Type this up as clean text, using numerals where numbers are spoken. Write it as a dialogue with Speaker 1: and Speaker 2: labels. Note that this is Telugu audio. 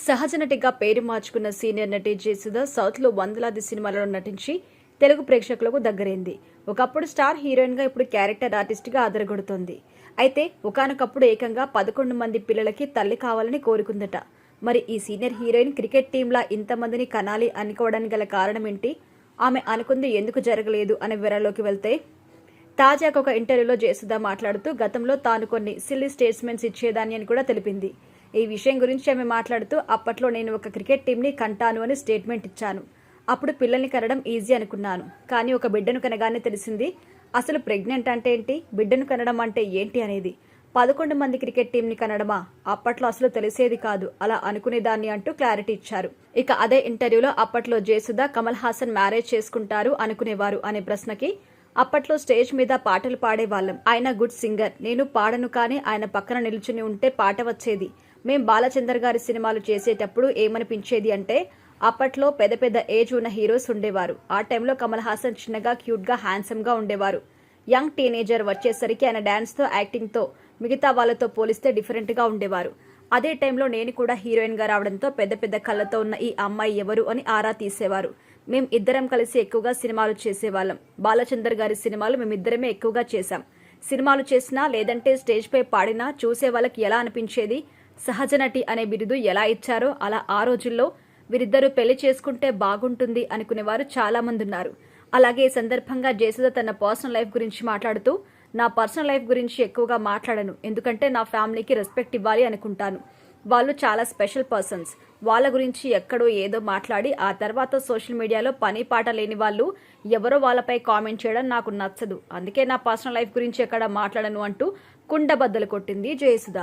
Speaker 1: సహజ నటిగా పేరు మార్చుకున్న సీనియర్ నటి జయసుధ సౌత్లో వందలాది సినిమాలలో నటించి తెలుగు ప్రేక్షకులకు దగ్గరైంది. ఒకప్పుడు స్టార్ హీరోయిన్గా, ఇప్పుడు క్యారెక్టర్ ఆర్టిస్ట్గా ఆదరగొడుతోంది. అయితే ఒకానొకప్పుడు ఏకంగా 11 మంది పిల్లలకి తల్లి కావాలని కోరుకుందట. మరి ఈ సీనియర్ హీరోయిన్ క్రికెట్ టీంలా ఇంతమందిని కనాలి అనుకోవడానికి గల కారణం ఏంటి? ఆమె అనుకుంది ఎందుకు జరగలేదు అనే వివరాల్లోకి వెళ్తే, తాజాగా ఒక ఇంటర్వ్యూలో జయసుధ మాట్లాడుతూ గతంలో తాను కొన్ని సిల్లీ స్టేట్మెంట్స్ ఇచ్చేదాన్ని అని కూడా తెలిపింది. ఈ విషయం గురించి ఆమె మాట్లాడుతూ, అప్పట్లో నేను ఒక క్రికెట్ టీంని కంటాను అని స్టేట్మెంట్ ఇచ్చాను. అప్పుడు పిల్లల్ని కనడం ఈజీ అనుకున్నాను. కానీ ఒక బిడ్డను కనగానే తెలిసింది అసలు ప్రెగ్నెంట్ అంటే ఏంటి, బిడ్డను కనడం అంటే ఏంటి అనేది. 11 మంది క్రికెట్ టీంని కనడమా? అప్పట్లో అసలు తెలిసేది కాదు, అలా అనుకునేదాన్ని అంటూ క్లారిటీ ఇచ్చారు. ఇక అదే ఇంటర్వ్యూలో అప్పట్లో జయసుధ కమల్ హాసన్ మ్యారేజ్ చేసుకుంటారు అనుకునేవారు అనే ప్రశ్నకి, అప్పట్లో స్టేజ్ మీద పాటలు పాడేవాళ్ళం. ఆయన గుడ్ సింగర్, నేను పాడను, కానీ ఆయన పక్కన నిల్చుని ఉంటే పాట వచ్చేది. మేం బాలచందర్ గారి సినిమాలు చేసేటప్పుడు ఏమనిపించేది అంటే, అప్పట్లో పెద్ద పెద్ద ఏజ్ ఉన్న హీరోస్ ఉండేవారు. ఆ టైంలో కమల్ హాసన్ చిన్నగా, క్యూట్గా, హ్యాండ్సమ్గా ఉండేవారు. యంగ్ టీనేజర్ వచ్చేసరికి ఆయన డాన్స్తో, యాక్టింగ్తో మిగతా వాళ్ళతో పోలిస్తే డిఫరెంట్గా ఉండేవారు. అదే టైంలో నేను కూడా హీరోయిన్గా రావడంతో పెద్ద పెద్ద కళ్ళతో ఉన్న ఈ అమ్మాయి ఎవరు అని ఆరా తీసేవారు. మేం ఇద్దరం కలిసి ఎక్కువగా సినిమాలు చేసేవాళ్ళం. బాలచందర్ గారి సినిమాలు మేమిద్దరమే ఎక్కువగా చేశాం. సినిమాలు చేసినా లేదంటే స్టేజ్పై పాడినా చూసే వాళ్ళకి ఎలా అనిపించేది, సహజ నటి అనే బిరుదు ఎలా ఇచ్చారో అలా ఆ రోజుల్లో వీరిద్దరూ పెళ్లి చేసుకుంటే బాగుంటుంది అనుకునేవారు చాలా మంది ఉన్నారు. అలాగే ఈ సందర్భంగా జయసుధ తన పర్సనల్ లైఫ్ గురించి మాట్లాడుతూ, నా పర్సనల్ లైఫ్ గురించి ఎక్కువగా మాట్లాడను, ఎందుకంటే నా ఫ్యామిలీకి రెస్పెక్ట్ ఇవ్వాలి అనుకుంటాను. వాళ్ళు చాలా స్పెషల్ పర్సన్స్. వాళ్ళ గురించి ఎక్కడో ఏదో మాట్లాడి ఆ తర్వాత సోషల్ మీడియాలో పని పాట లేని వాళ్ళు ఎవరో వాళ్ళపై కామెంట్ చేయడం నాకు నచ్చదు. అందుకే నా పర్సనల్ లైఫ్ గురించి ఎక్కడ మాట్లాడను అంటూ కుండబద్దలు కొట్టింది జయసుధ.